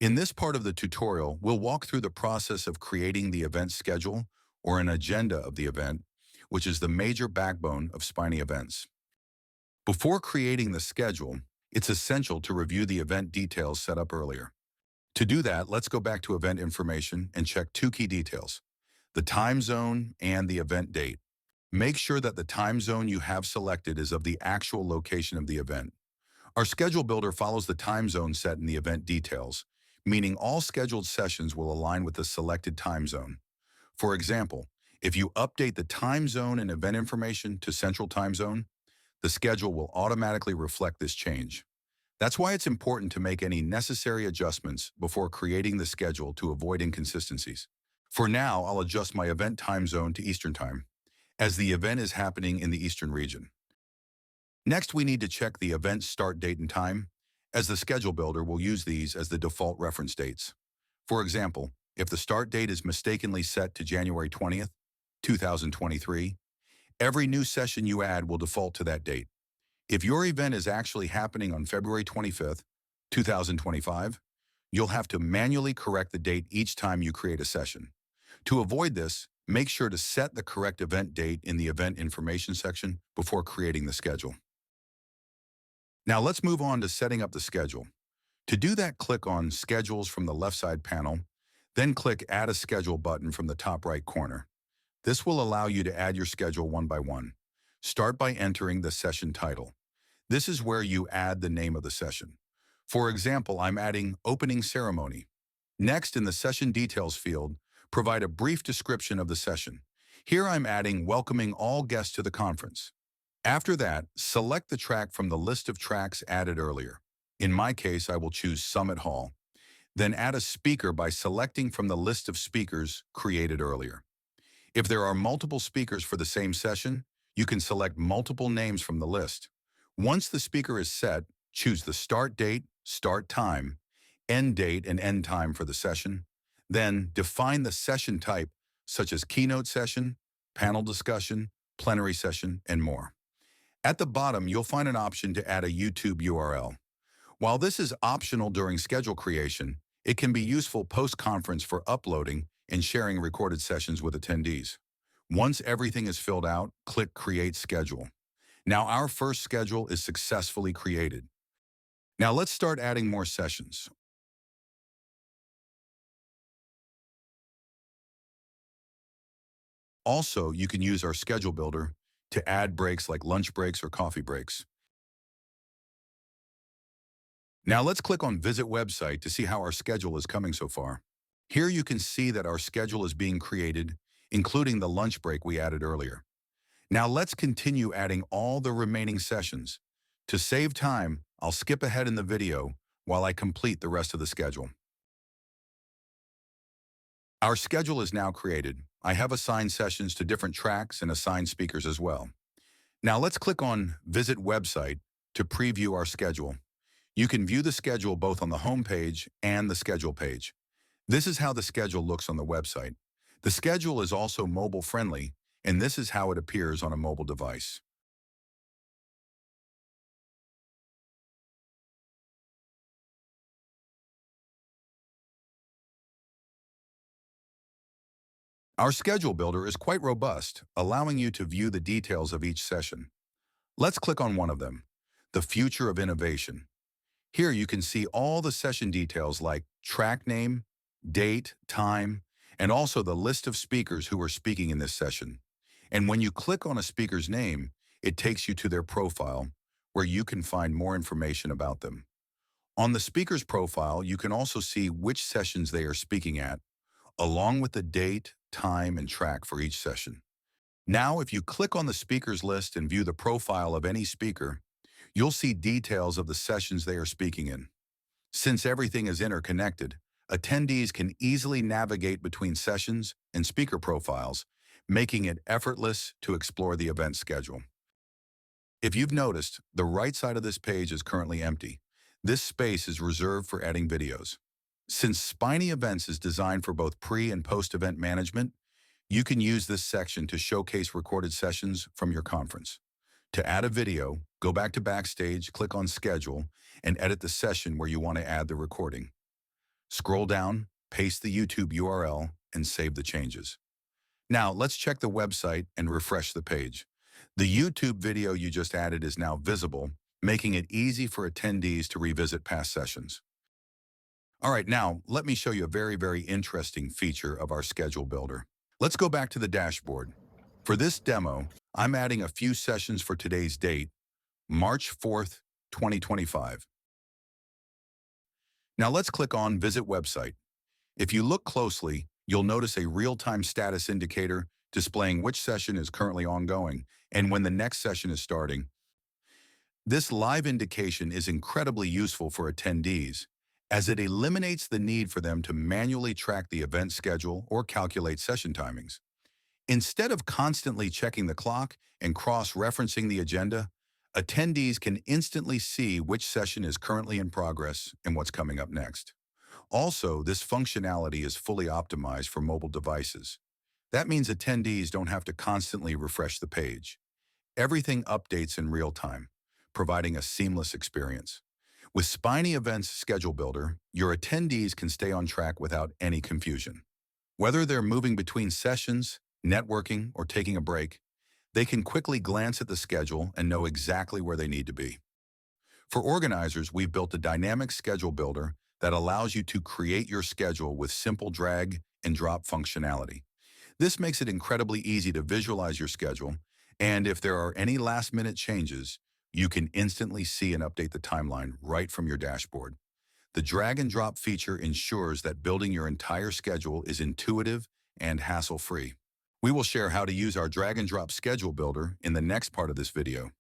In this part of the tutorial, we'll walk through the process of creating the event schedule or an agenda of the event, which is the major backbone of Spiny Events. Before creating the schedule, it's essential to review the event details set up earlier. To do that, let's go back to event information and check two key details: the time zone and the event date. Make sure that the time zone you have selected is of the actual location of the event. Our schedule builder follows the time zone set in the event details, meaning all scheduled sessions will align with the selected time zone. For example, if you update the time zone and event information to Central Time Zone, the schedule will automatically reflect this change. That's why it's important to make any necessary adjustments before creating the schedule to avoid inconsistencies. For now, I'll adjust my event time zone to Eastern Time, as the event is happening in the Eastern region. Next, we need to check the event start date and time, as the schedule builder will use these as the default reference dates. For example, if the start date is mistakenly set to January 20th, 2023, every new session you add will default to that date. If your event is actually happening on February 25th, 2025, you'll have to manually correct the date each time you create a session. To avoid this, make sure to set the correct event date in the event information section before creating the schedule. Now let's move on to setting up the schedule. To do that, click on Schedules from the left side panel, then click Add a Schedule button from the top right corner. This will allow you to add your schedule one by one. Start by entering the session title. This is where you add the name of the session. For example, I'm adding Opening Ceremony. Next, in the Session Details field, provide a brief description of the session. Here I'm adding Welcoming all guests to the conference. After that, select the track from the list of tracks added earlier. In my case, I will choose Summit Hall. Then add a speaker by selecting from the list of speakers created earlier. If there are multiple speakers for the same session, you can select multiple names from the list. Once the speaker is set, choose the start date, start time, end date, and end time for the session. Then define the session type, such as keynote session, panel discussion, plenary session, and more. At the bottom, you'll find an option to add a YouTube URL. While this is optional during schedule creation, it can be useful post-conference for uploading and sharing recorded sessions with attendees. Once everything is filled out, click Create Schedule. Now our first schedule is successfully created. Now let's start adding more sessions. Also, you can use our schedule builder to add breaks like lunch breaks or coffee breaks. Now let's click on Visit Website to see how our schedule is coming so far. Here you can see that our schedule is being created, including the lunch break we added earlier. Now let's continue adding all the remaining sessions. To save time, I'll skip ahead in the video while I complete the rest of the schedule. Our schedule is now created. I have assigned sessions to different tracks and assigned speakers as well. Now let's click on Visit Website to preview our schedule. You can view the schedule both on the home page and the schedule page. This is how the schedule looks on the website. The schedule is also mobile friendly, and this is how it appears on a mobile device. Our schedule builder is quite robust, allowing you to view the details of each session. Let's click on one of them, the Future of Innovation. Here you can see all the session details like track name, date, time, and also the list of speakers who are speaking in this session. And when you click on a speaker's name, it takes you to their profile, where you can find more information about them. On the speaker's profile, you can also see which sessions they are speaking at, along with the date, time, and track for each session. Now, if you click on the speakers list and view the profile of any speaker, you'll see details of the sessions they are speaking in. Since everything is interconnected, attendees can easily navigate between sessions and speaker profiles, making it effortless to explore the event schedule. If you've noticed, the right side of this page is currently empty. This space is reserved for adding videos. Since Spiny Events is designed for both pre- and post-event management, you can use this section to showcase recorded sessions from your conference. To add a video, go back to Backstage, click on Schedule, and edit the session where you want to add the recording. Scroll down, paste the YouTube URL, and save the changes. Now, let's check the website and refresh the page. The YouTube video you just added is now visible, making it easy for attendees to revisit past sessions. All right, now let me show you a very interesting feature of our schedule builder. Let's go back to the dashboard. For this demo, I'm adding a few sessions for today's date, March 4th, 2025. Now let's click on Visit Website. If you look closely, you'll notice a real-time status indicator displaying which session is currently ongoing and when the next session is starting. This live indication is incredibly useful for attendees, as it eliminates the need for them to manually track the event schedule or calculate session timings. Instead of constantly checking the clock and cross-referencing the agenda, attendees can instantly see which session is currently in progress and what's coming up next. Also, this functionality is fully optimized for mobile devices. That means attendees don't have to constantly refresh the page. Everything updates in real time, providing a seamless experience. With Spiny Events Schedule Builder, your attendees can stay on track without any confusion. Whether they're moving between sessions, networking, or taking a break, they can quickly glance at the schedule and know exactly where they need to be. For organizers, we've built a dynamic schedule builder that allows you to create your schedule with simple drag and drop functionality. This makes it incredibly easy to visualize your schedule, and if there are any last-minute changes, you can instantly see and update the timeline right from your dashboard. The drag and drop feature ensures that building your entire schedule is intuitive and hassle-free. We will share how to use our drag and drop schedule builder in the next part of this video.